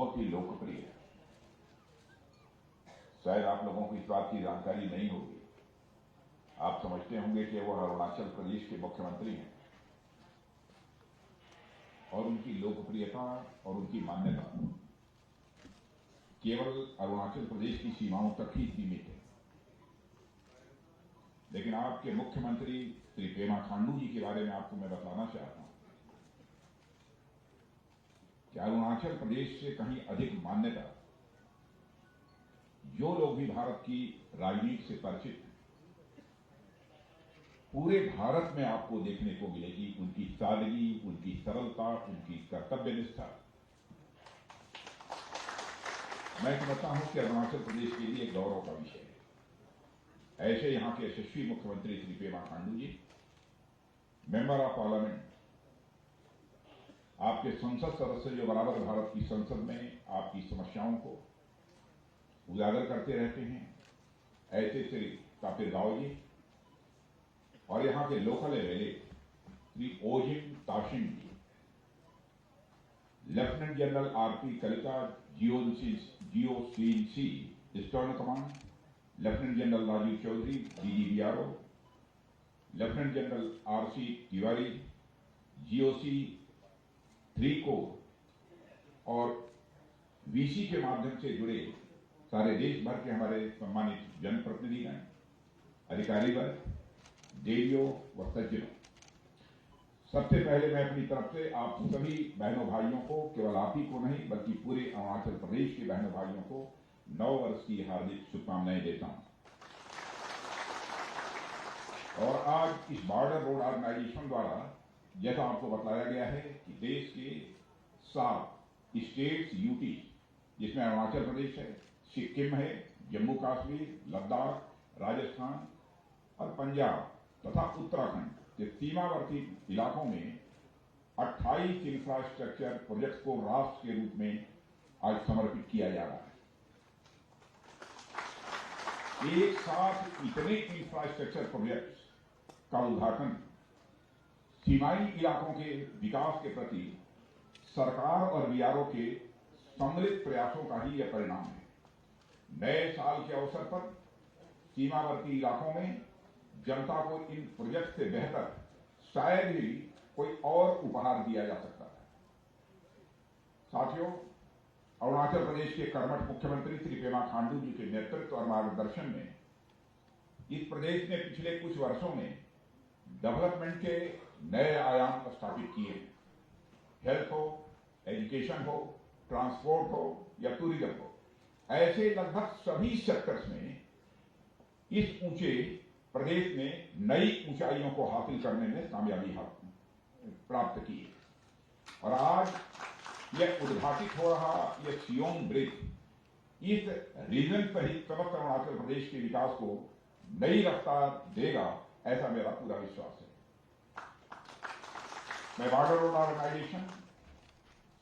बहुत ही लोकप्रिय है। शायद आप लोगों को इस बात की जानकारी नहीं होगी। आप समझते होंगे कि वो अरुणाचल प्रदेश के मुख्यमंत्री हैं और उनकी लोकप्रियता और उनकी मान्यता केवल अरुणाचल प्रदेश की सीमाओं तक ही सीमित है। लेकिन आपके मुख्यमंत्री श्री पेमा खांडू जी के बारे में आपको मैं बताना चाहता हूं कि अरुणाचल प्रदेश से कहीं अधिक मान्यता जो लोग भी भारत की राजनीति से परिचित हैं, पूरे भारत में आपको देखने को मिलेगी उनकी सादगी, उनकी सरलता, उनकी कर्तव्य निष्ठा। मैं समझता हूं कि अरुणाचल प्रदेश के लिए गौरव का विषय है। ऐसे यहां के यशस्वी मुख्यमंत्री श्री पेमा खांडू जी, मेंबर ऑफ पार्लियामेंट, आपके संसद सदस्य जो बराबर भारत की संसद में आपकी समस्याओं को उजागर करते रहते हैं, ऐसे श्री तापिर गाव जी और यहां के local MLA Shri Ojing Tasing ji, lieutenant general RP Kalita GOCC Eastern Command, lieutenant general Rajiv Chaudhary DGBRO, lieutenant general RC Tiwari GOC 3 corps और वीसी के माध्यम से जुड़े सारे देश भर के हमारे सम्मानित जनप्रतिनिधिगण, अधिकारी वर्ग, देवियों व सज्जनों, सबसे पहले मैं अपनी तरफ से आप सभी बहनों भाइयों को, केवल आप ही को नहीं बल्कि पूरे अरुणाचल प्रदेश के बहनों भाइयों को नव वर्ष की हार्दिक शुभकामनाएं देता हूं। और आज इस बॉर्डर रोड ऑर्गेनाइजेशन द्वारा जैसा आपको बताया गया है कि देश के 7 स्टेट्स यूटी, जिसमें अरुणाचल प्रदेश है, सिक्किम है, जम्मू कश्मीर, लद्दाख, राजस्थान और पंजाब तथा उत्तराखंड के सीमावर्ती इलाकों में 28 इंफ्रास्ट्रक्चर प्रोजेक्ट को राष्ट्र के रूप में आज समर्पित किया जा रहा है। एक साथ इतने इंफ्रास्ट्रक्चर प्रोजेक्ट्स का उद्घाटन सीमाई इलाकों के विकास के प्रति सरकार और बीआरओ के सम्मिलित प्रयासों का ही यह परिणाम है। नए साल के अवसर पर सीमावर्ती इलाकों में जनता को इन प्रोजेक्ट से बेहतर शायद ही कोई और उपहार दिया जा सकता है। साथियों, अरुणाचल प्रदेश के कर्मठ मुख्यमंत्री श्री पेमा खांडू जी के नेतृत्व और मार्गदर्शन में इस प्रदेश ने पिछले कुछ वर्षों में डेवलपमेंट के नए आयाम स्थापित किए हैं। हेल्थ हो, एजुकेशन हो, ट्रांसपोर्ट हो या टूरिज्म हो, ऐसे लगभग सभी सेक्टर्स में इस ऊंचे प्रदेश ने नई ऊंचाइयों को हासिल करने में कामयाबी प्राप्त की है। और आज यह उद्घाटित हो रहा यह सियोंग ब्रिज इस रीजन सहित समस्त अरुणाचल प्रदेश के विकास को नई रफ्तार देगा, ऐसा मेरा पूरा विश्वास है। मैं बॉर्डर रोड ऑर्गेनाइजेशन,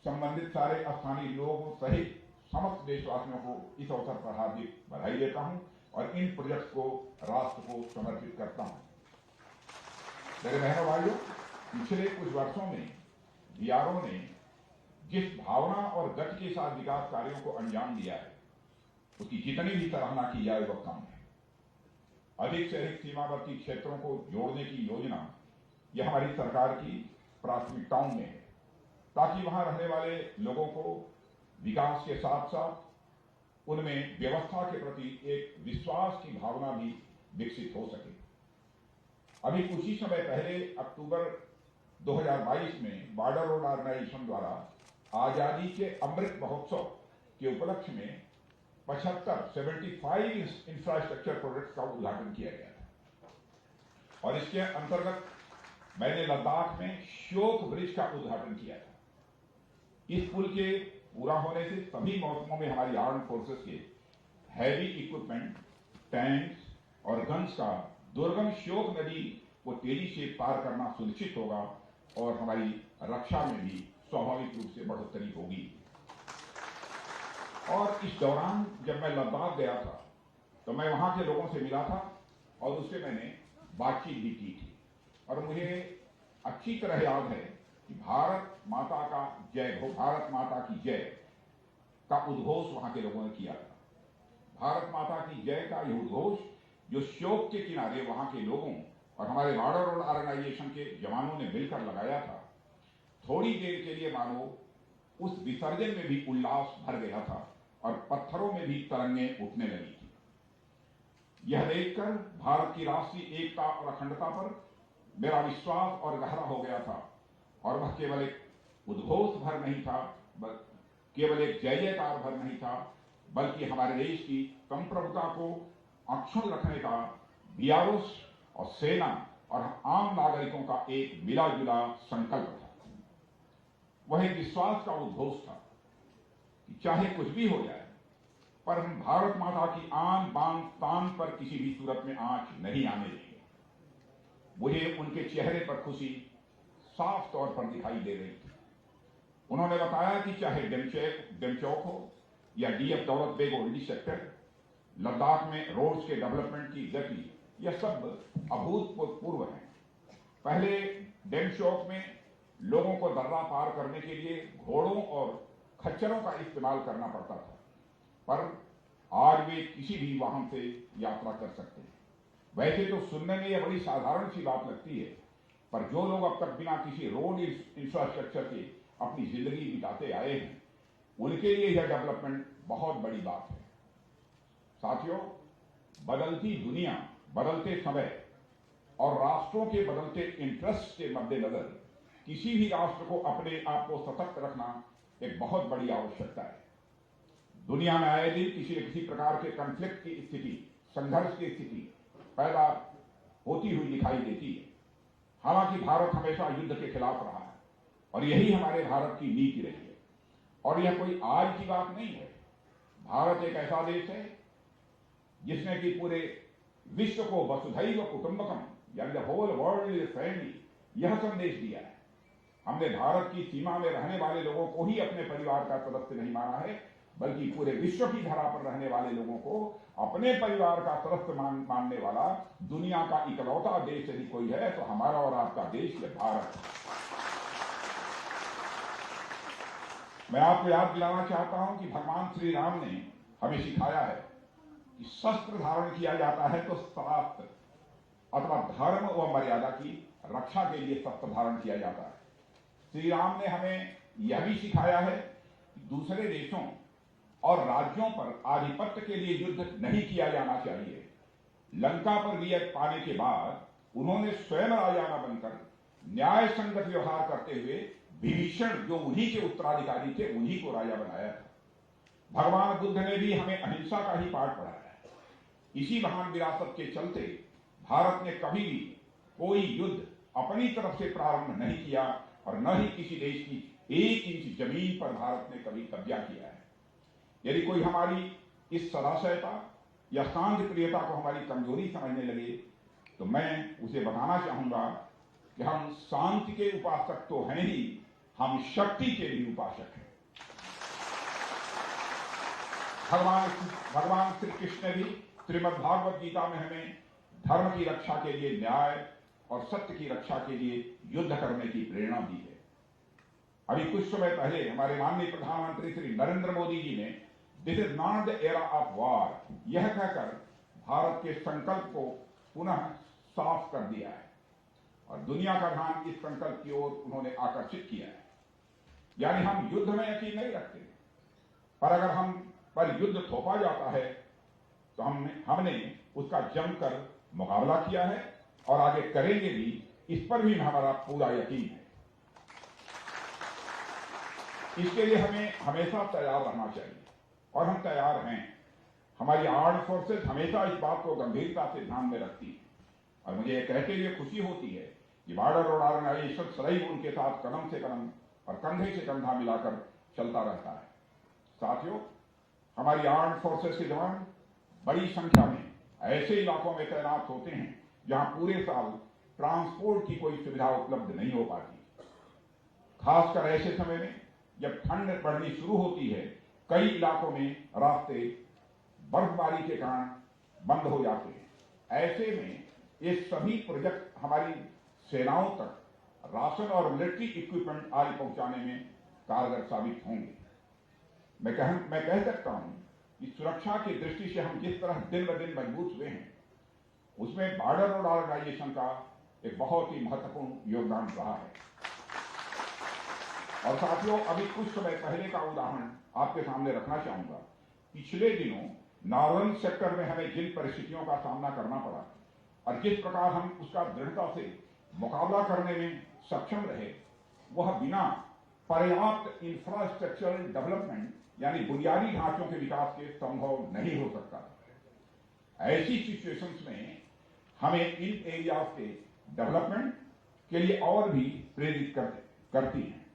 संबंधित सारे स्थानीय लोगों सहित समस्त देशवासियों को इस अवसर पर हार्दिक बधाई देता हूं और इन प्रोजेक्ट्स को राष्ट्र को समर्पित करता हूं। मेरे बहनों भाइयों, पिछले कुछ वर्षों में बीआरओ ने जिस भावना और गति के साथ विकास कार्यों को अंजाम दिया है, उसकी जितनी भी सराहना की जाए वह कम है। अधिक से अधिक सीमावर्ती क्षेत्रों को जोड़ने की योजना यह हमारी सरकार की प्राथमिकताओं में है, ताकि वहां रहने वाले लोगों को विकास के साथ साथ उनमें व्यवस्था के प्रति एक विश्वास की भावना भी विकसित हो सके। अभी कुछ ही समय पहले अक्टूबर 2022 में बॉर्डर रोड ऑर्गेनाइजेशन द्वारा आजादी के अमृत महोत्सव के उपलक्ष्य में 75 इंफ्रास्ट्रक्चर प्रोजेक्ट का उद्घाटन किया गया था। और इसके अंतर्गत मैंने लद्दाख में श्योक ब्रिज का उद्घाटन किया था। इस पुल के पूरा होने से सभी मौसमों में हमारी आर्म्ड फोर्सेस के हैवी इक्विपमेंट, टैंक्स और गन्स का दुर्गम श्योक नदी को तेजी से पार करना सुनिश्चित होगा और हमारी रक्षा में भी स्वाभाविक रूप से बढ़ोतरी होगी। और इस दौरान जब मैं लद्दाख गया था तो मैं वहां के लोगों से मिला था और उससे मैंने बातचीत भी की थी और मुझे अच्छी तरह याद है कि भारत माता का जय हो, भारत माता की जय, का उद्घोष वहां के लोगों ने किया था। भारत माता की जय का यह उद्घोष जो शोक के किनारे वहां के लोगों और हमारे बॉर्डर रोड ऑर्गेनाइजेशन के जवानों ने मिलकर लगाया था, थोड़ी देर के लिए मानो उस विसर्जन में भी उल्लास भर गया था और पत्थरों में भी तरंगें उठने लगी थी। यह देखकर भारत की राष्ट्रीय एकता और अखंडता पर मेरा विश्वास और गहरा हो गया था, और वह केवल एक उद्घोष भर नहीं था, केवल एक जय जयकार भर नहीं था, बल्कि हमारे देश की संप्रभुता को अक्षुण्ण रखने का बीआरओस और सेना और आम नागरिकों का एक मिला जुला संकल्प था। वह एक विश्वास का उद्घोष था कि चाहे कुछ भी हो जाए, पर हम भारत माता की आन बान शान पर किसी भी सूरत में आंच नहीं आने देंगे। मुझे उनके चेहरे पर खुशी साफ तौर पर दिखाई दे रही थी। उन्होंने बताया कि चाहे डेमचौक हो या डीएफ दौलत बेग ओल्डी सेक्टर, लद्दाख में रोड्स के डेवलपमेंट की गति, यह सब अभूतपूर्व है। पहले डेमचौक में लोगों को दर्रा पार करने के लिए घोड़ों और खच्चरों का इस्तेमाल करना पड़ता था, पर आज वे किसी भी वाहन से यात्रा कर सकते हैं। वैसे तो सुनने में यह बड़ी साधारण सी बात लगती है, पर जो लोग अब तक बिना किसी रोड इंफ्रास्ट्रक्चर के अपनी जिंदगी बिताते आए हैं, उनके लिए यह डेवलपमेंट बहुत बड़ी बात है। साथियों, बदलती दुनिया, बदलते समय और राष्ट्रों के बदलते इंटरेस्ट के मद्देनजर किसी भी राष्ट्र को अपने आप को सशक्त रखना एक बहुत बड़ी आवश्यकता है। दुनिया में आए दिन किसी न किसी प्रकार के कॉन्फ्लिक्ट की स्थिति, संघर्ष की स्थिति पैदा होती हुई दिखाई देती है। हालांकि भारत हमेशा युद्ध के खिलाफ रहा है और यही हमारे भारत की नीति रही है, और यह कोई आज की बात नहीं है। भारत एक ऐसा देश है जिसने कि पूरे विश्व को वसुधैव कुटुंबकम, यानी the whole world is friendly, यह संदेश दिया है। हमने भारत की सीमा में रहने वाले लोगों को ही अपने परिवार का सदस्य नहीं माना है, बल्कि पूरे विश्व की धरा पर रहने वाले लोगों को अपने परिवार का सदस्य मानने वाला दुनिया का इकलौता देश यदि कोई है तो हमारा और आपका देश यह भारत है। मैं आपको याद दिलाना चाहता हूं कि भगवान श्री राम ने हमें सिखाया है कि शस्त्र धारण किया जाता है तो शास्त्र अथवा धर्म व मर्यादा की रक्षा के लिए शस्त्र धारण किया जाता है। श्री राम ने हमें यह भी सिखाया है कि दूसरे देशों और राज्यों पर आधिपत्य के लिए युद्ध नहीं किया जाना चाहिए। लंका पर विजय पाने के बाद उन्होंने स्वयं राजा न बनकर न्याय संगत व्यवहार करते हुए विभीषण, जो उन्हीं के उत्तराधिकारी थे, उन्हीं को राजा बनाया था। भगवान बुद्ध ने भी हमें अहिंसा का ही पाठ पढ़ाया है। इसी महान विरासत के चलते भारत ने कभी भी कोई युद्ध अपनी तरफ से प्रारंभ नहीं किया और न ही किसी देश की 1 इंच जमीन पर भारत ने कभी कब्जा किया है। यदि कोई हमारी इस सदाशयता या शांति प्रियता को हमारी कमजोरी समझने लगे तो मैं उसे बताना चाहूंगा कि हम शांति के उपासक तो हैं ही, हम शक्ति के भी उपासक हैं। भगवान श्री कृष्ण ने भी श्रीमद् भागवत गीता में हमें धर्म की रक्षा के लिए, न्याय और सत्य की रक्षा के लिए युद्ध करने की प्रेरणा दी है। अभी कुछ समय पहले हमारे माननीय प्रधानमंत्री श्री नरेंद्र मोदी जी ने this is not the era of war यह कहकर भारत के संकल्प को पुनः साफ कर दिया है और दुनिया का ध्यान इस संकल्प की ओर उन्होंने आकर्षित किया है। यानी हम युद्ध में यकीन नहीं रखते, पर अगर हम पर युद्ध थोपा जाता है तो हमने उसका जमकर मुकाबला किया है और आगे करेंगे भी, इस पर भी हमारा पूरा यकीन है। इसके लिए हमें हमेशा तैयार रहना चाहिए और हम तैयार हैं। हमारी आर्म्ड फोर्सेस हमेशा इस बात को गंभीरता से ध्यान में रखती है और मुझे यह कहते हुए खुशी होती है कि बॉर्डर रोड ऑर्गेनाइजेशन सदैव उनके साथ कदम से कदम और कंधे से कंधा मिलाकर चलता रहता है। साथियों, हमारी आर्म्ड फोर्सेस के जवान बड़ी संख्या में ऐसे इलाकों में तैनात होते हैं जहां पूरे साल ट्रांसपोर्ट की कोई सुविधा उपलब्ध नहीं हो पाती। खासकर ऐसे समय में जब ठंड पड़नी शुरू होती है, कई इलाकों में रास्ते बर्फबारी के कारण बंद हो जाते हैं। ऐसे में ये सभी प्रोजेक्ट हमारी सेनाओं तक राशन और मिलिट्री इक्विपमेंट आदि पहुंचाने में कारगर साबित होंगे। मैं कह सकता हूं कि सुरक्षा की दृष्टि से हम जिस तरह दिन ब दिन मजबूत हुए हैं, उसमें बॉर्डर रोड ऑर्गेनाइजेशन का एक बहुत ही महत्वपूर्ण योगदान रहा है। और साथियों, अभी कुछ समय पहले का उदाहरण आपके सामने रखना चाहूंगा। पिछले दिनों नॉर्दर्न सेक्टर में हमें जिन परिस्थितियों का सामना करना पड़ा और जिस प्रकार हम उसका दृढ़ता से मुकाबला करने में सक्षम रहे, वह बिना पर्याप्त इंफ्रास्ट्रक्चरल डेवलपमेंट यानी बुनियादी ढांचों के विकास के संभव नहीं हो सकता। ऐसी सिचुएशंस में हमें इन एरियाज के डेवलपमेंट के लिए और भी प्रेरित करती हैं।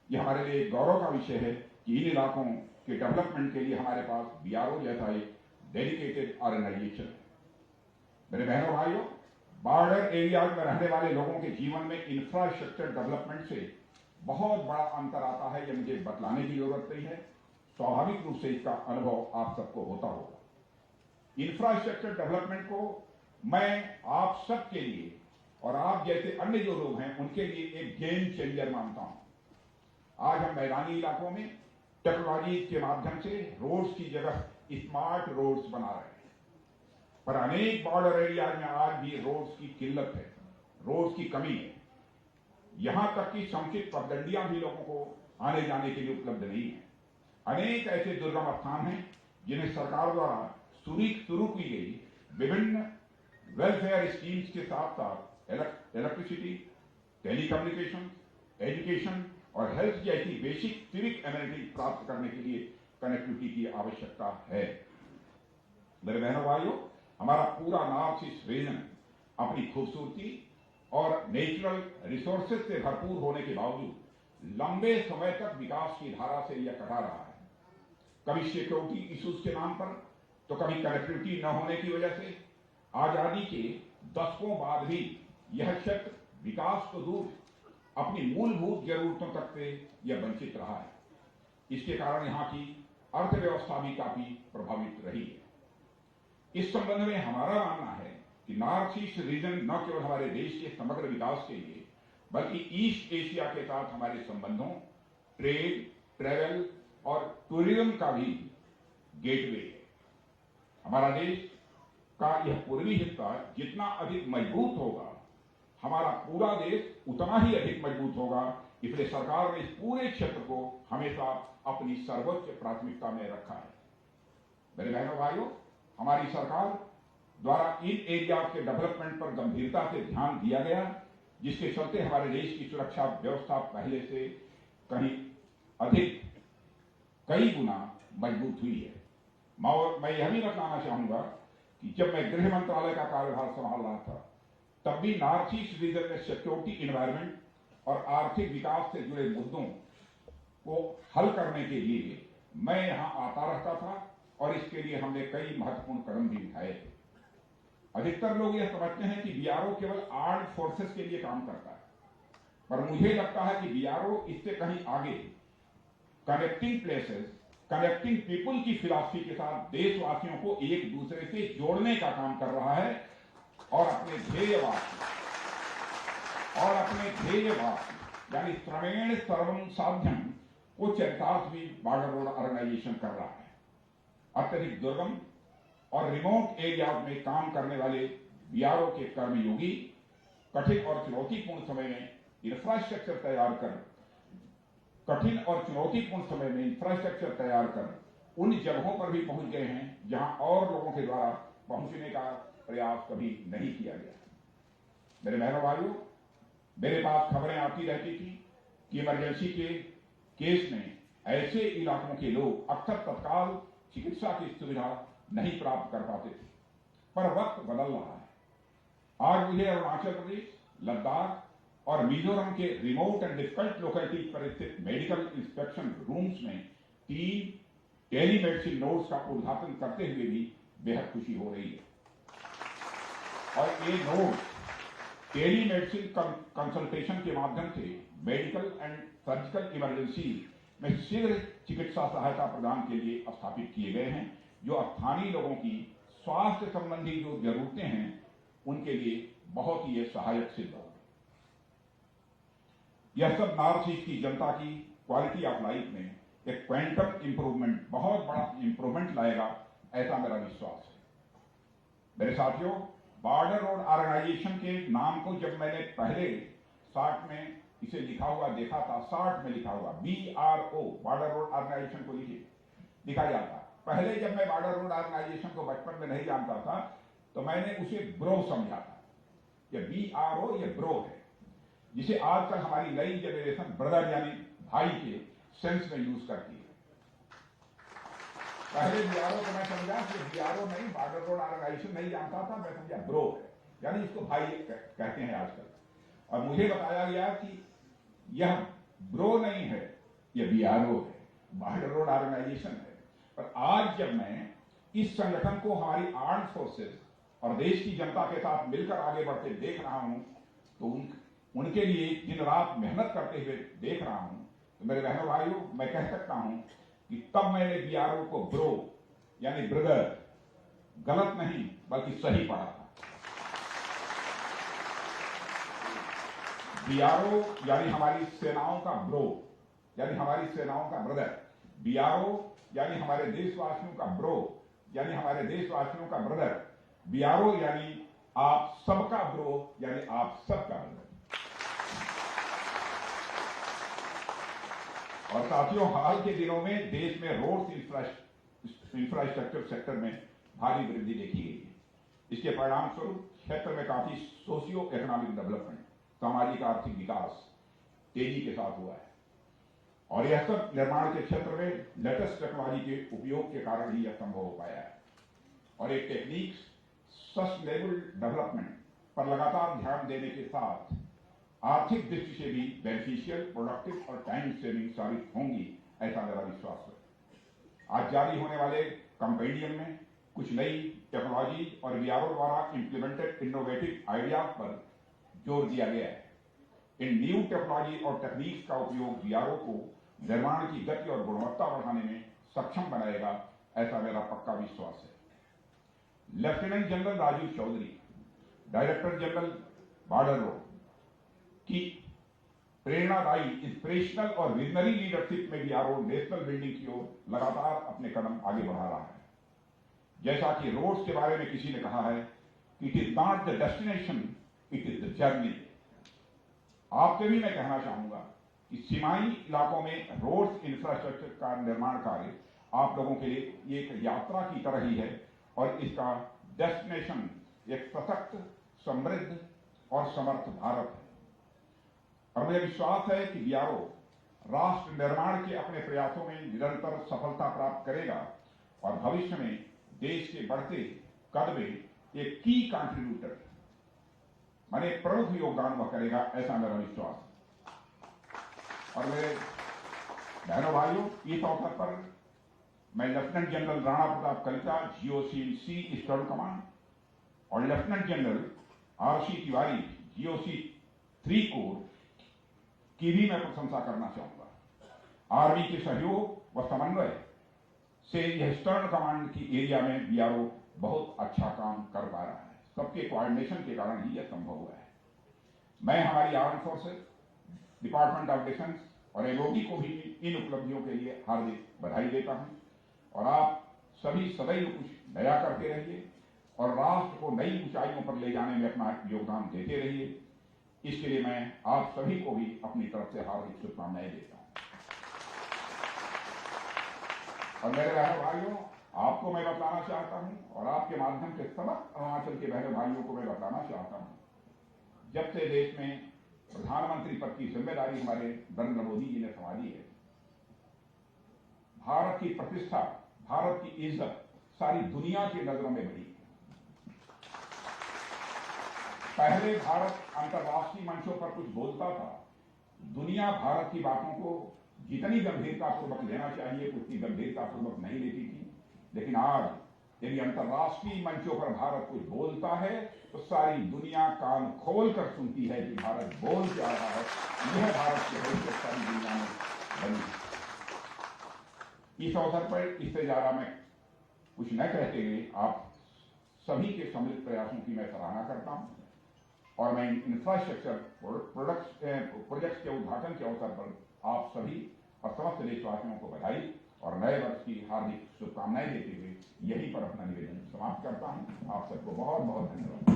यह हमारे लिए गौरव का विषय है कि इन इलाकों के डेवलपमेंट के लिए हमारे पास बीआरओ जैसा एक डेडिकेटेड ऑर्गेनाइजेशन है। मेरे बहनों भाइयों, बॉर्डर एरियाज में रहने वाले लोगों के जीवन में इंफ्रास्ट्रक्चर डेवलपमेंट से बहुत बड़ा अंतर आता है, यह मुझे बतलाने की जरूरत नहीं है। स्वाभाविक रूप से इसका अनुभव आप सबको होता होगा। इंफ्रास्ट्रक्चर डेवलपमेंट को मैं आप सबके लिए और आप जैसे अन्य जो लोग हैं उनके लिए एक गेम चेंजर मानता हूं। आज हम मैदानी इलाकों में टेक्नोलॉजी के माध्यम से रोड्स की जगह स्मार्ट रोड्स बना रहे हैं, पर अनेक बॉर्डर एरियाज में आज भी रोड्स की किल्लत है, रोड्स की कमी है। यहां तक कि समुचित पगडंडियां भी लोगों को आने जाने के लिए उपलब्ध नहीं है। अनेक ऐसे दुर्गम स्थान हैं जिन्हें सरकार द्वारा शुरू की गई विभिन्न वेलफेयर स्कीम्स के साथ साथ इलेक्ट्रिसिटी, टेलीकम्युनिकेशन, एजुकेशन और हेल्थ जैसी बेसिक सिविक एमिनिटी प्राप्त करने के लिए कनेक्टिविटी की आवश्यकता है। मेरे बहनों भाइयों, हमारा पूरा नॉर्थ ईस्ट रीजन अपनी खूबसूरती और नेचुरल रिसोर्सेज से भरपूर होने के बावजूद लंबे समय तक विकास की धारा से यह कटा रहा है। कभी सिक्योरिटी इश्यूज के नाम पर, तो कभी कनेक्टिविटी न होने की वजह से आजादी के दशकों बाद भी यह क्षेत्र विकास तो दूर अपनी मूलभूत जरूरतों तक से यह वंचित रहा है। इसके कारण यहां की अर्थव्यवस्था भी काफी प्रभावित रही है। इस संबंध में हमारा मानना है कि नॉर्थ ईस्ट रीजन न केवल हमारे देश के समग्र विकास के लिए बल्कि ईस्ट एशिया के साथ हमारे संबंधों, ट्रेड, ट्रेवल और टूरिज्म का भी गेटवे है। हमारा देश का यह पूर्वी हिस्सा जितना अधिक मजबूत होगा, हमारा पूरा देश उतना ही अधिक मजबूत होगा। इसलिए सरकार ने इस पूरे क्षेत्र को हमेशा अपनी सर्वोच्च प्राथमिकता में रखा है। मेरे बहनों भाइयों, हमारी सरकार द्वारा इन एरिया के डेवलपमेंट पर गंभीरता से ध्यान दिया गया, जिसके चलते हमारे देश की सुरक्षा व्यवस्था पहले से कहीं अधिक कई गुना मजबूत हुई है। मैं यह भी बताना चाहूंगा कि जब मैं गृह मंत्रालय का कार्यभार संभाल रहा था, तब भी नॉर्थ ईस्ट रीजन में सिक्योरिटी एनवायरनमेंट और आर्थिक विकास से जुड़े मुद्दों को हल करने के लिए मैं यहां आता रहता था और इसके लिए हमने कई महत्वपूर्ण कदम भी उठाए थे। अधिकतर लोग यह समझते हैं कि बीआरओ केवल आर्म्ड फोर्सेस के लिए काम करता है, पर मुझे लगता है कि बीआरओ इससे कहीं आगे कनेक्टिंग प्लेसेस, कनेक्टिंग पीपुल की फिलॉसफी के साथ देशवासियों को एक दूसरे से जोड़ने का काम कर रहा है और अपने ध्येयवाद यानी क्रमेण सर्वम साध्यम को चरितार्थ भी बॉर्डर रोड ऑर्गेनाइजेशन कर रहा है। अत्यधिक दुर्गम और रिमोट एरियाज में काम करने वाले बीआरओ के कर्मयोगी कठिन और चुनौतीपूर्ण समय में इंफ्रास्ट्रक्चर तैयार कर उन जगहों पर भी पहुंच गए हैं जहां और लोगों के द्वारा पहुंचने का प्रयास कभी नहीं किया गया। मेरे बहनों भाइयों, मेरे पास खबरें आती रहती थी कि इमरजेंसी के केस में ऐसे इलाकों के लोग अक्सर तत्काल चिकित्सा की सुविधा नहीं प्राप्त कर पाते थे, पर वक्त बदल रहा है। आज मुझे अरुणाचल प्रदेश, लद्दाख और मिजोरम के रिमोट एंड डिफिकल्ट लोकेलिटीज पर स्थित मेडिकल इंस्पेक्शन रूम्स में 3 टेलीमेडिसिन नोड्स का उद्घाटन करते हुए भी बेहद खुशी हो रही है। और ये नोड टेलीमेडिसिन कंसल्टेशन के माध्यम से मेडिकल एंड सर्जिकल इमरजेंसी में शीघ्र चिकित्सा सहायता प्रदान के लिए स्थापित किए गए हैं, जो स्थानीय लोगों की स्वास्थ्य संबंधी जो जरूरतें हैं उनके लिए बहुत ही सहायक सिद्ध होगा। यह सब नॉर्थ ईस्ट की जनता की क्वालिटी ऑफ लाइफ में एक क्वांटम इंप्रूवमेंट, बहुत बड़ा इंप्रूवमेंट लाएगा, ऐसा मेरा विश्वास है। मेरे साथियों, बॉर्डर रोड ऑर्गेनाइजेशन के नाम को जब मैंने पहले शार्ट में इसे लिखा हुआ देखा था, शार्ट में लिखा हुआ BRO, बॉर्डर रोड ऑर्गेनाइजेशन को लिखा जाता। पहले जब मैं बॉर्डर रोड ऑर्गेनाइजेशन को बचपन में नहीं जानता था तो मैंने उसे ब्रो समझा था। ये BRO ये ब्रो है, जिसे आजकल हमारी नई जनरेशन ब्रदर यानी भाई के सेंस में यूज करती है। पहले BRO को मैं समझा कि BRO नहीं, बॉर्डर रोड ऑर्गेनाइजेशन नहीं जानता था, मैं समझा ब्रो है, यानी इसको भाई कहते हैं आजकल। और मुझे बताया गया कि यह ब्रो नहीं है, यह BRO है, बॉर्डर रोड ऑर्गेनाइजेशन है। पर आज जब मैं इस संगठन को हमारी आर्म्ड फोर्सेस और देश की जनता के साथ मिलकर आगे बढ़ते देख रहा हूं तो उनके लिए दिन रात मेहनत करते हुए देख रहा हूं, तो मेरे बहनों भाइयों, मैं कह सकता हूं कि तब मैंने BRO को ब्रो यानी ब्रदर गलत नहीं बल्कि सही पढ़ा था। BRO यानी हमारी सेनाओं का ब्रो, यानी हमारी सेनाओं का ब्रदर। BRO यानी हमारे देशवासियों का ब्रो, यानी हमारे देशवासियों का ब्रदर। BRO यानी आप सबका ब्रो, यानी आप सबका ब्रदर। और साथियों, हाल के दिनों में देश में रोड इंफ्रास्ट्रक्चर सेक्टर में भारी वृद्धि देखी गई है। इसके परिणाम स्वरूप क्षेत्र में काफी सोशियो इकोनॉमिक डेवलपमेंट, सामाजिक आर्थिक विकास तेजी के साथ हुआ है। और यह सब निर्माण के क्षेत्र में लेटेस्ट टेक्नोलॉजी के उपयोग के कारण ही यह संभव हो पाया है। और एक टेक्निक सस्टेनेबल डेवलपमेंट पर लगातार ध्यान देने के साथ आर्थिक दृष्टि से भी बेनिफिशियल, प्रोडक्टिव और टाइम सेविंग साबित होंगी, ऐसा मेरा विश्वास है। आज जारी होने वाले कंपेंडियम में कुछ नई टेक्नोलॉजी और BRO द्वारा इंप्लीमेंटेड इनोवेटिव आइडियाज पर जोर दिया गया है। इन न्यू टेक्नोलॉजी और टेक्निक्स का उपयोग BRO को निर्माण की गति और गुणवत्ता बढ़ाने में सक्षम बनाएगा, ऐसा मेरा पक्का विश्वास है। Lieutenant general Rajiv Chaudhary, director general border road की प्रेरणादायी, इंस्पिरेशनल और विजनरी लीडरशिप में BRO नेशनल बिल्डिंग की ओर लगातार अपने कदम आगे बढ़ा रहा है। जैसा कि रोड्स के बारे में किसी ने कहा है कि it is not the destination, it is the journey. आपसे भी मैं कहना चाहूंगा कि सीमाई इलाकों में रोड्स इंफ्रास्ट्रक्चर का निर्माण कार्य आप लोगों के लिए एक यात्रा की तरह ही है और इसका डेस्टिनेशन एक सशक्त, समृद्ध और समर्थ भारत है। और मुझे विश्वास है कि BRO राष्ट्र निर्माण के अपने प्रयासों में निरंतर सफलता प्राप्त करेगा और भविष्य में देश के बढ़ते कद में एक की कंट्रीब्यूटर माने प्रमुख योगदान वह करेगा, ऐसा मेरा विश्वास है। और मेरे बहनों भाइयों, इस अवसर पर मैं lieutenant general Rana Pratap Kalita, GOC Eastern Command और lieutenant general RC Tiwari, GOC 3 corps की भी मैं प्रशंसा करना चाहूंगा। आर्मी के सहयोग व समन्वय से यह ईस्टर्न कमांड की एरिया में BRO बहुत अच्छा काम कर पा रहा है। सबके कोऑर्डिनेशन के कारण ही यह संभव हुआ है। मैं हमारी arm forces, department of defence और MOD को भी इन उपलब्धियों के लिए हार्दिक बधाई देता हूं। और आप सभी सदैव कुछ नया करते रहिए और राष्ट्र को नई ऊंचाइयों पर ले जाने में अपना योगदान देते रहिए। इसके लिए मैं आप सभी को भी अपनी तरफ से हार्दिक शुभकामनाएं देता हूं। और मेरे बहनों भाइयों, आपको मैं बताना चाहता हूं और आपके माध्यम से समस्त अरुणाचल के बहनों भाइयों को मैं बताना चाहता हूं, जब से देश में प्रधानमंत्री पद की जिम्मेदारी हमारे नरेंद्र मोदी जी ने संभाली है, भारत की प्रतिष्ठा, भारत की इज्जत सारी दुनिया की नजरों में बढ़ी। पहले भारत अंतर्राष्ट्रीय मंचों पर कुछ बोलता था, दुनिया भारत की बातों को जितनी गंभीरतापूर्वक लेना चाहिए उतनी गंभीरतापूर्वक नहीं लेती थी। लेकिन आज यदि अंतर्राष्ट्रीय मंचों पर भारत कुछ बोलता है तो सारी दुनिया कान खोल कर सुनती है कि भारत बोल क्या रहा है। यह भारत की हैसियत सारी दुनिया में बनी। इस अवसर पर इससे ज्यादा मैं कुछ न कहते हुए आप सभी के सम्मिलित प्रयासों की मैं सराहना करता हूं और मैं इंफ्रास्ट्रक्चर प्रोजेक्ट्स के उद्घाटन के अवसर पर आप सभी और समस्त देशवासियों को बधाई और नए वर्ष की हार्दिक शुभकामनाएं देते हुए यहीं पर अपना निवेदन समाप्त करता हूं। आप सबको बहुत बहुत धन्यवाद।